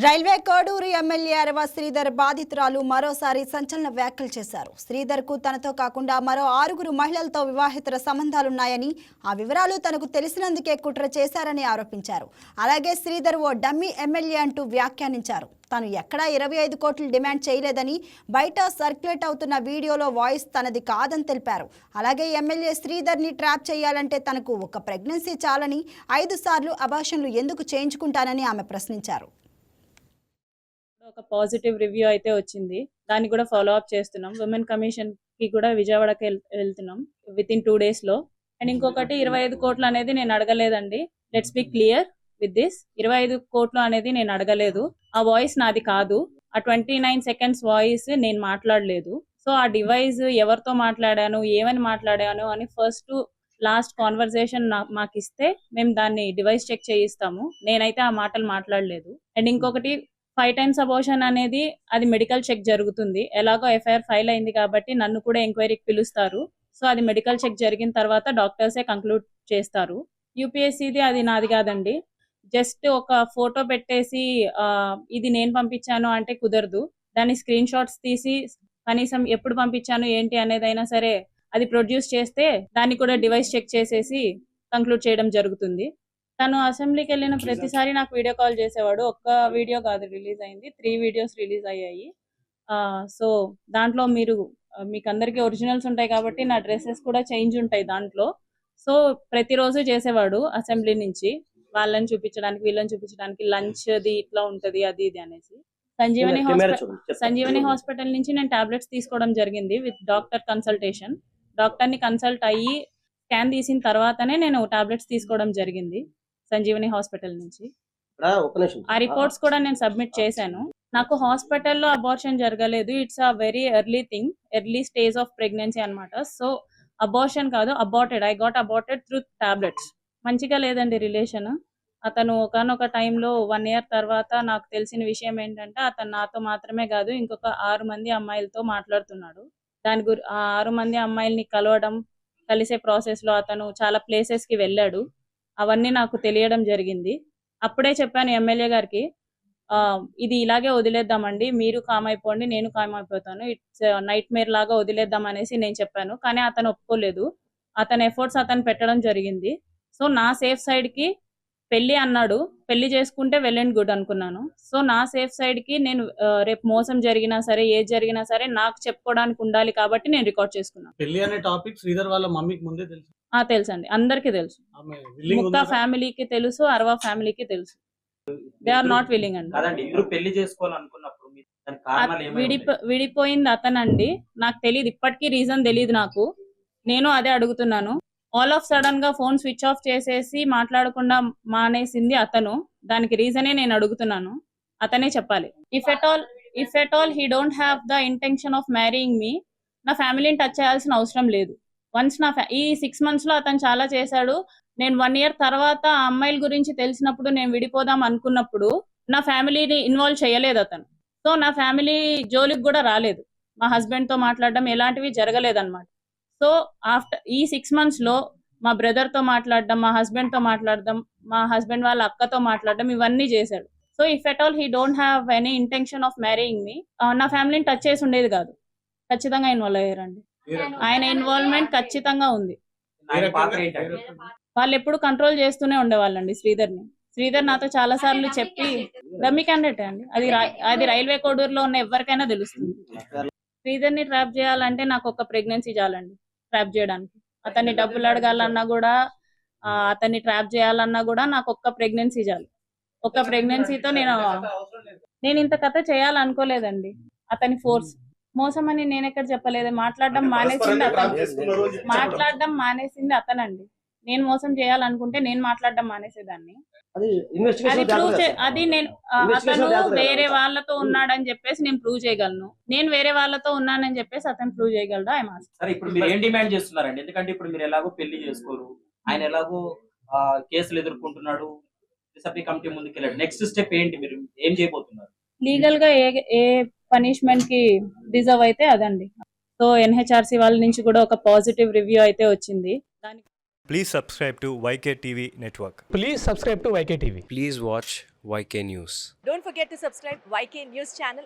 Railway Koduru MLA అరవ శ్రీధర్ బాధితురాలు మరోసారి సంచలన వ్యాఖ్యలు చేశారు. శ్రీధర్కు తనతో కాకుండా మరో 6 మహిళలతో వివాహితర సంబంధాలున్నాయని, ఆ వివరాలు తనకు తెలిసినందుకే కుట్ర చేశారని ఆరోపించారు. అలాగే శ్రీధర్ ఓ డమ్మీ ఎమ్మెల్యే అంటూ వ్యాఖ్యానించారు. తాను ఎక్కడా 25 కోట్లు డిమాండ్ చేయలేదని, బయట సర్క్యులేట్ అవుతున్న వీడియోలో వాయిస్ తనది కాదని తెలిపారు. అలాగే ఎమ్మెల్యే శ్రీధర్ని ట్రాప్ చేయాలంటే తనకు ఒక ప్రెగ్నెన్సీ చాలని, 5 సార్లు అబార్షన్లు ఎందుకు చేయించుకుంటానని ఆమె ప్రశ్నించారు. ఒక పాజిటివ్ రివ్యూ అయితే వచ్చింది. దాన్ని కూడా ఫాలో అప్ చేస్తున్నాం. ఉమెన్ కమిషన్ కి కూడా విజయవాడకి వెళ్తున్నాం విత్ ఇన్ 2 days లో. అండ్ ఇంకొకటి 25 కోట్లు అనేది నేను అడగలేదండి. Let's be clear with this. 25 కోట్లు అనేది నేను అడగలేదు. ఆ వాయిస్ నాది కాదు. ఆ 29 seconds వాయిస్ నేను మాట్లాడలేదు. సో ఆ డివైస్ ఎవరితో మాట్లాడాను, ఏమని మాట్లాడాను అని ఫస్ట్ లాస్ట్ కాన్వర్సేషన్ మాకు ఇస్తే మేము దాన్ని డివైస్ చెక్ చేయిస్తాము. నేనైతే ఆ మాటలు మాట్లాడలేదు. అండ్ ఇంకొకటి 5 times అబోర్షన్ అనేది అది మెడికల్ చెక్ జరుగుతుంది. ఎలాగో ఎఫ్ఐఆర్ ఫైల్ అయింది కాబట్టి నన్ను కూడా ఎంక్వైరీకి పిలుస్తారు. సో అది మెడికల్ చెక్ జరిగిన తర్వాత డాక్టర్సే కంక్లూడ్ చేస్తారు. యూపీఎస్సీది అది నాది కాదండి. జస్ట్ ఒక ఫోటో పెట్టేసి ఇది నేను పంపించాను అంటే కుదరదు. దాన్ని స్క్రీన్ షాట్స్ తీసి కనీసం ఎప్పుడు పంపించాను ఏంటి అనేదైనా సరే అది ప్రొడ్యూస్ చేస్తే దాన్ని కూడా డివైస్ చెక్ చేసేసి కంక్లూడ్ చేయడం జరుగుతుంది. తను అసెంబ్లీకి వెళ్ళిన ప్రతిసారి నాకు వీడియో కాల్ చేసేవాడు. ఒక్క వీడియో కాదు రిలీజ్ అయింది, 3 videos రిలీజ్ అయ్యాయి. సో దాంట్లో మీకు అందరికీ ఒరిజినల్స్ ఉంటాయి కాబట్టి నా డ్రెస్సెస్ కూడా చేంజ్ ఉంటాయి దాంట్లో. సో ప్రతిరోజు చేసేవాడు అసెంబ్లీ నుంచి, వాళ్ళని చూపించడానికి వీళ్ళని చూపించడానికి, లంచ్ది ఇట్లా ఉంటది అది ఇది అనేసి. సంజీవని హాస్పిటల్ నుంచి నేను టాబ్లెట్స్ తీసుకోవడం జరిగింది విత్ డాక్టర్ కన్సల్టేషన్. డాక్టర్ని కన్సల్ట్ అయ్యి స్కాన్ తీసిన తర్వాతనే నేను టాబ్లెట్స్ తీసుకోవడం జరిగింది సంజీవని హాస్పిటల్ నుంచి. ఆ రిపోర్ట్స్ కూడా నేను సబ్మిట్ చేశాను. నాకు హాస్పిటల్లో అబార్షన్ జరగలేదు. It's a very early thing, early stage of pregnancy అన్నమాట. సో అబార్షన్ కాదు, aborted. I got aborted through tablets. మంచిగా లేదండి రిలేషన్. అతను ఒకనొక టైంలో 1 year తర్వాత నాకు తెలిసిన విషయం ఏంటంటే అతను నాతో మాత్రమే కాదు ఇంకొక 6 మంది అమ్మాయిలతో మాట్లాడుతున్నాడు. ఆ 6 మంది అమ్మాయిల్ని కలిసే ప్రాసెస్ లో అతను చాలా ప్లేసెస్ కి వెళ్ళాడు. అవన్నీ నాకు తెలియడం జరిగింది. అప్పుడే చెప్పాను ఎమ్మెల్యే గారికి, ఇది ఇలాగే వదిలేద్దామండి, మీరు కామ్ అయిపోండి, నేను కామ్ అయిపోతాను, ఇట్స్ నైట్ మేర్ లాగా వదిలేద్దాం అనేసి నేను చెప్పాను. కానీ అతను ఒప్పుకోలేదు. అతని ఎఫర్ట్స్ అతను పెట్టడం జరిగింది. సో నా సేఫ్ సైడ్ కి పెళ్లి అన్నాడు, పెళ్లి చేసుకుంటే వెల్ అండ్ గుడ్ అనుకున్నాను. సో నా సేఫ్ సైడ్ కి నేను రేపు మోసం జరిగినా సరే ఏది జరిగినా సరే నాకు చెప్పుకోవడానికి ఉండాలి కాబట్టి నేను రికార్డ్ చేసుకున్నాను. పెళ్లి అనే టాపిక్ శ్రీధర్ వాళ్ళ మమ్మీకి ముందే తెలుసు. తెలుసండి, అందరికీ తెలుసు. ముక్తా ఫ్యామిలీకి తెలుసు, అరవా ఫ్యామిలీకి తెలుసు. దే ఆర్ నాట్ విల్లింగ్ అండి. విడిపోయింది అతనండి. నాకు తెలియదు, ఇప్పటికీ రీజన్ తెలియదు నాకు. నేను అదే అడుగుతున్నాను. ఆల్ ఆఫ్ సడన్ గా ఫోన్ స్విచ్ ఆఫ్ చేసేసి మాట్లాడకుండా మానేసింది అతను. దానికి రీజనే నేను అడుగుతున్నాను. అతనే చెప్పాలి. If at all he don't have the intention of marrying me, నా ఫ్యామిలీని టచ్ చేయాల్సిన అవసరం లేదు. వన్స్ ఈ 6 months లో అతను చాలా చేశాడు. నేను 1 year తర్వాత ఆ అమ్మాయిల గురించి తెలిసినప్పుడు నేను విడిపోదాం అనుకున్నప్పుడు నా ఫ్యామిలీని ఇన్వాల్వ్ చేయలేదు అతను. సో నా ఫ్యామిలీ జోలికి కూడా రాలేదు. మా హస్బెండ్ తో మాట్లాడడం ఎలాంటివి జరగలేదు అనమాట. సో ఆఫ్టర్ ఈ 6 months లో మా బ్రదర్ తో మాట్లాడడం, మా హస్బెండ్ తో మాట్లాడడం, మా హస్బెండ్ వాళ్ళ అక్కతో మాట్లాడడం, ఇవన్నీ చేశాడు. So if at all he don't have any intention of marrying me, నా ఫ్యామిలీని టచ్ చేసి ఉండేది కాదు. ఖచ్చితంగా ఇన్వాల్వ్ అయ్యారండి. ఆయన ఇన్వాల్వ్మెంట్ ఖచ్చితంగా ఉంది. వాళ్ళు ఎప్పుడు కంట్రోల్ చేస్తూనే ఉండేవాళ్ళండి శ్రీధర్ని. శ్రీధర్ నాతో చాలా సార్లు చెప్పి, డమ్మీ క్యాండిడేట్ అండి, అది రైల్వే కోడూరులో ఉన్న ఎవరికైనా తెలుస్తుంది. శ్రీధర్ని ట్రాప్ చేయాలంటే నాకు ఒక ప్రెగ్నెన్సీ చాలండి ట్రాప్ చేయడానికి. అతన్ని డబ్బులు అడగాలన్నా కూడా, అతన్ని ట్రాప్ చేయాలన్నా కూడా నాకు ఒక్క ప్రెగ్నెన్సీ చాలు. ఒక్క ప్రెగ్నెన్సీతో నేను ఇంత కథ చేయాలనుకోలేదండి. అతని ఫోర్స్ మోసం అని నేను ఎక్కడ చెప్పలేదు. మాట్లాడడం మానేసింది అతనండి. నేను మోసం చేయాలనుకుంటే నేను మాట్లాడడం మానేసేదాన్ని. అది నేను అతను వేరే వాళ్ళతో ఉన్నాడని చెప్పేసి నేను ప్రూవ్ చేయగలను. నేను వేరే వాళ్ళతో ఉన్నానని చెప్పేసి అతను ప్రూవ్ చేయగలడు. ఇప్పుడు మీరు ఏం డిమాండ్ చేస్తున్నారండి? ఎందుకంటే ఇప్పుడు మీరు ఎలాగో పెళ్లి చేసుకోరు, ఆయన ఎలాగో కేసులు ఎదుర్కొంటున్నాడు, కమిటీ ముందుకు వెళ్ళాడు. నెక్స్ట్ స్టెప్ ఏంటి? మీరు ఏం చేయబోతున్నారు? లీగల్ గా ఏ పనిష్మెంట్ కి డిజర్వ్ అయితే అదండి. సో ఎన్హెచ్ఆర్సీ వాళ్ళ నుంచి కూడా ఒక పాజిటివ్ రివ్యూ అయితే వచ్చింది. Please subscribe to YK TV Network. Please subscribe to YK TV. Please watch YK News. Don't forget to subscribe YK News channel.